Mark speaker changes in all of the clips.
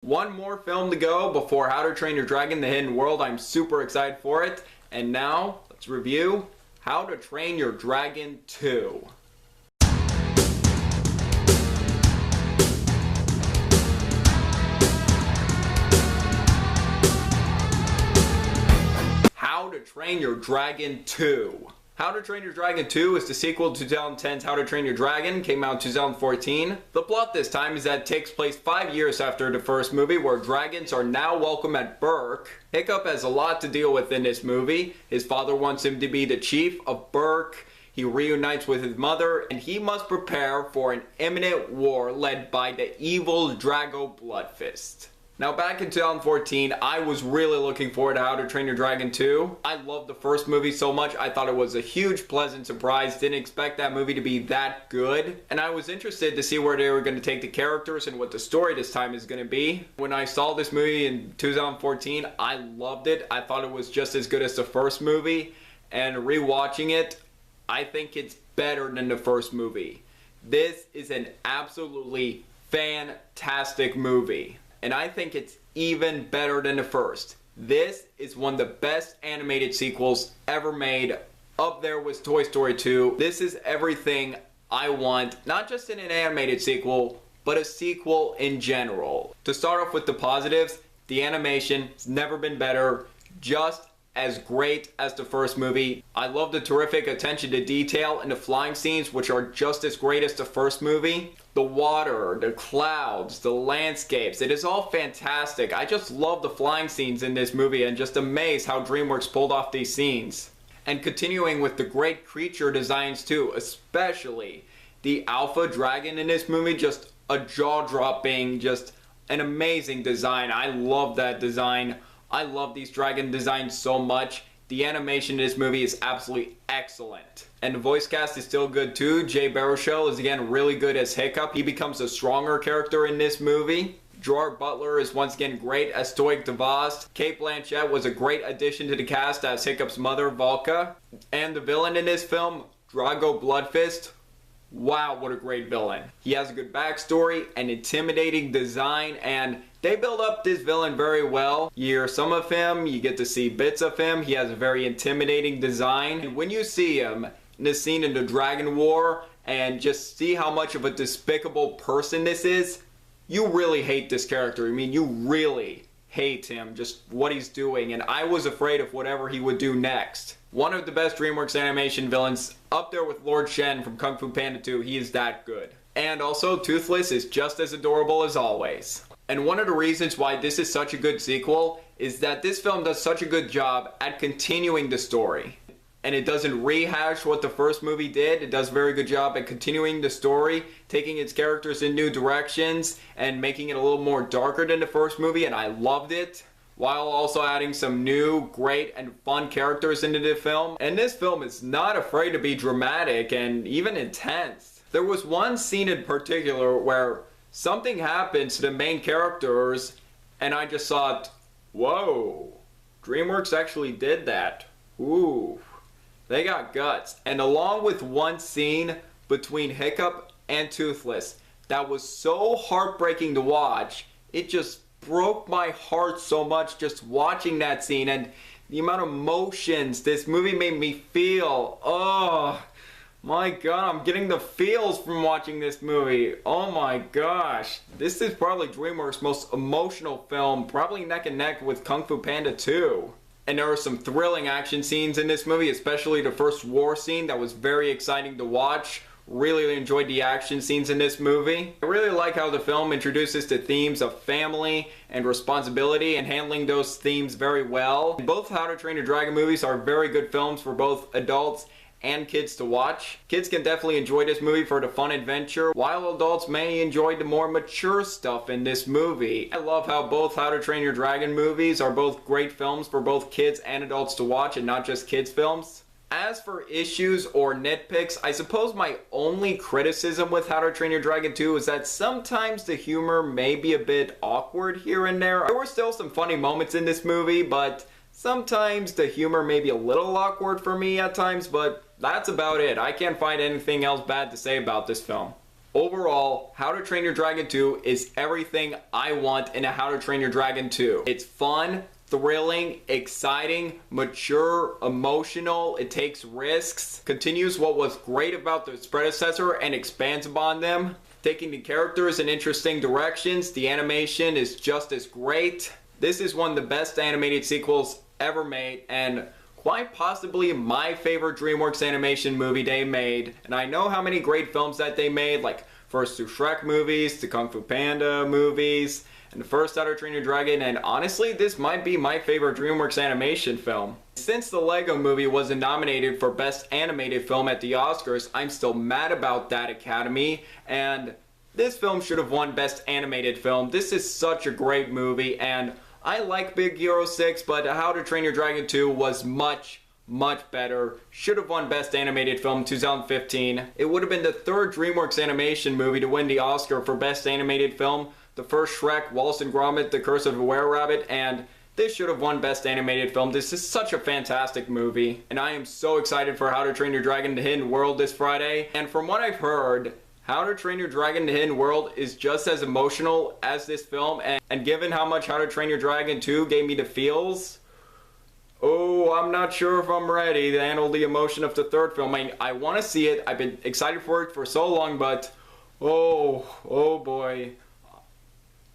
Speaker 1: One more film to go before How to Train Your Dragon: The Hidden World. I'm super excited for it. And now, let's review How to Train Your Dragon 2. How to Train Your Dragon 2. How to Train Your Dragon 2 is the sequel to 2010's How to Train Your Dragon, came out in 2014. The plot this time is that it takes place 5 years after the first movie, where dragons are now welcome at Berk. Hiccup has a lot to deal with in this movie. His father wants him to be the chief of Berk. He reunites with his mother, and he must prepare for an imminent war led by the evil Drago Bloodfist. Now, back in 2014, I was really looking forward to How to Train Your Dragon 2. I loved the first movie so much, I thought it was a huge pleasant surprise. Didn't expect that movie to be that good. And I was interested to see where they were going to take the characters and what the story this time is going to be. When I saw this movie in 2014, I loved it. I thought it was just as good as the first movie. And rewatching it, I think it's better than the first movie. This is an absolutely fantastic movie. And I think it's even better than the first. This is one of the best animated sequels ever made. Up there with Toy Story 2. This is everything I want, not just in an animated sequel, but a sequel in general. To start off with the positives, the animation has never been better, just as great as the first movie. I love the terrific attention to detail in the flying scenes, which are just as great as the first movie. The water, the clouds, the landscapes, it is all fantastic. I just love the flying scenes in this movie and just amazed how DreamWorks pulled off these scenes. And continuing with the great creature designs too, especially the alpha dragon in this movie, just a jaw-dropping, just an amazing design. I love that design. I love these dragon designs so much. The animation in this movie is absolutely excellent. And the voice cast is still good too. Jay Baruchel is again really good as Hiccup. He becomes a stronger character in this movie. Gerard Butler is once again great as Stoic DeVos. Cate Blanchett was a great addition to the cast as Hiccup's mother, Valka. And the villain in this film, Drago Bloodfist. Wow, what a great villain. He has a good backstory, an intimidating design, and they build up this villain very well. You hear some of him, you get to see bits of him. He has a very intimidating design. And when you see him in the scene in the Dragon War and just see how much of a despicable person this is, you really hate this character. I mean, you really hate him, just what he's doing. And I was afraid of whatever he would do next. One of the best DreamWorks animation villains, up there with Lord Shen from Kung Fu Panda 2. He is that good. And also, Toothless is just as adorable as always. And one of the reasons why this is such a good sequel is that this film does such a good job at continuing the story. And it doesn't rehash what the first movie did. It does a very good job at continuing the story, taking its characters in new directions, and making it a little more darker than the first movie, and I loved it. While also adding some new, great, and fun characters into the film. And this film is not afraid to be dramatic and even intense. There was one scene in particular where something happens to the main characters, and I just thought, whoa, DreamWorks actually did that. Ooh, they got guts. And along with one scene between Hiccup and Toothless that was so heartbreaking to watch, it just broke my heart so much just watching that scene, and the amount of emotions this movie made me feel. Oh my god, I'm getting the feels from watching this movie. Oh my gosh. This is probably DreamWorks' most emotional film, probably neck and neck with Kung Fu Panda 2. And there are some thrilling action scenes in this movie, especially the first war scene that was very exciting to watch. Really enjoyed the action scenes in this movie. I really like how the film introduces the themes of family and responsibility and handling those themes very well. Both How to Train Your Dragon movies are very good films for both adults and kids to watch. Kids can definitely enjoy this movie for the fun adventure, while adults may enjoy the more mature stuff in this movie. I love how both How to Train Your Dragon movies are both great films for both kids and adults to watch, and not just kids films. As for issues or nitpicks, I suppose my only criticism with How to Train Your Dragon 2 is that sometimes the humor may be a bit awkward here and there. There were still some funny moments in this movie, but sometimes the humor may be a little awkward for me at times, but that's about it. I can't find anything else bad to say about this film. Overall, How to Train Your Dragon 2 is everything I want in a How to Train Your Dragon 2. It's fun, thrilling, exciting, mature, emotional, it takes risks, continues what was great about its predecessor and expands upon them, taking the characters in interesting directions. The animation is just as great. This is one of the best animated sequels ever made, and quite possibly my favorite DreamWorks animation movie they made. And I know how many great films that they made, like first two Shrek movies, the Kung Fu Panda movies, and the first How to Train Your Dragon, and honestly, this might be my favorite DreamWorks animation film. Since the Lego Movie wasn't nominated for Best Animated Film at the Oscars, I'm still mad about that, Academy, and this film should have won Best Animated Film. This is such a great movie, and I like Big Hero 6, but How to Train Your Dragon 2 was much better. Should have won Best Animated Film 2015. It would have been the third DreamWorks animation movie to win the Oscar for Best Animated Film. The first Shrek, Wallace and Gromit, The Curse of the Were-Rabbit, and this should have won Best Animated Film. This is such a fantastic movie, and I am so excited for How to Train Your Dragon: The Hidden World this Friday. And from what I've heard, How to Train Your Dragon: The Hidden World is just as emotional as this film, and given how much How to Train Your Dragon 2 gave me the feels, oh, I'm not sure if I'm ready to handle the emotion of the third film. I want to see it. I've been excited for it for so long, but oh boy.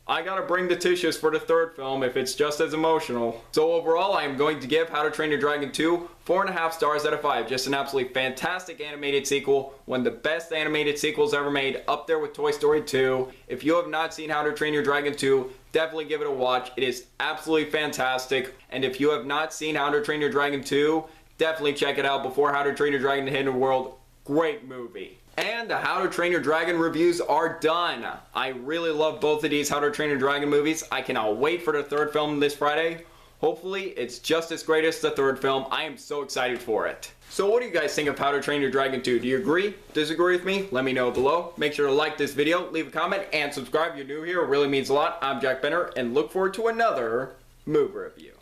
Speaker 1: I gotta bring the tissues for the third film if it's just as emotional. So overall, I am going to give How to Train Your Dragon 2 4.5 stars out of 5. Just an absolutely fantastic animated sequel. One of the best animated sequels ever made, up there with Toy Story 2. If you have not seen How to Train Your Dragon 2, definitely give it a watch. It is absolutely fantastic. And if you have not seen How to Train Your Dragon 2, definitely check it out before How to Train Your Dragon: The Hidden World. Great movie. And the How to Train Your Dragon reviews are done. I really love both of these How to Train Your Dragon movies. I cannot wait for the third film this Friday. Hopefully, it's just as great as the third film. I am so excited for it. So what do you guys think of How to Train Your Dragon 2? Do you agree? Disagree with me? Let me know below. Make sure to like this video, leave a comment, and subscribe if you're new here. It really means a lot. I'm Jack Benner, and look forward to another movie review.